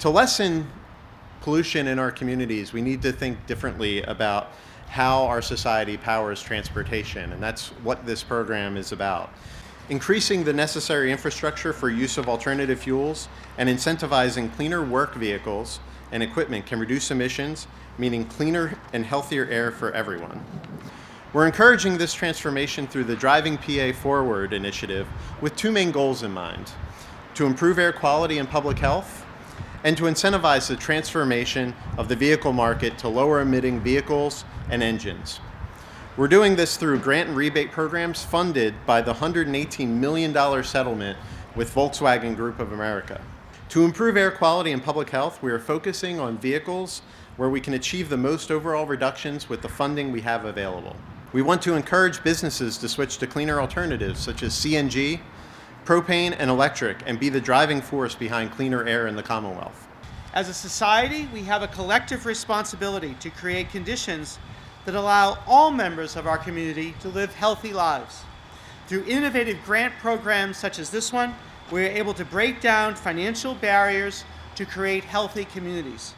To lessen pollution in our communities, we need to think differently about how our society powers transportation, and that's what this program is about. Increasing the necessary infrastructure for use of alternative fuels and incentivizing cleaner work vehicles and equipment can reduce emissions, meaning cleaner and healthier air for everyone. We're encouraging this transformation through the Driving PA Forward initiative with two main goals in mind: to improve air quality and public health, and to incentivize the transformation of the vehicle market to lower emitting vehicles and engines. We're doing this through grant and rebate programs funded by the $118 million settlement with Volkswagen Group of America. To improve air quality and public health, we are focusing on vehicles where we can achieve the most overall reductions with the funding we have available. We want to encourage businesses to switch to cleaner alternatives such as CNG, propane, and electric, and be the driving force behind cleaner air in the Commonwealth. As a society, we have a collective responsibility to create conditions that allow all members of our community to live healthy lives. Through innovative grant programs such as this one, we are able to break down financial barriers to create healthy communities.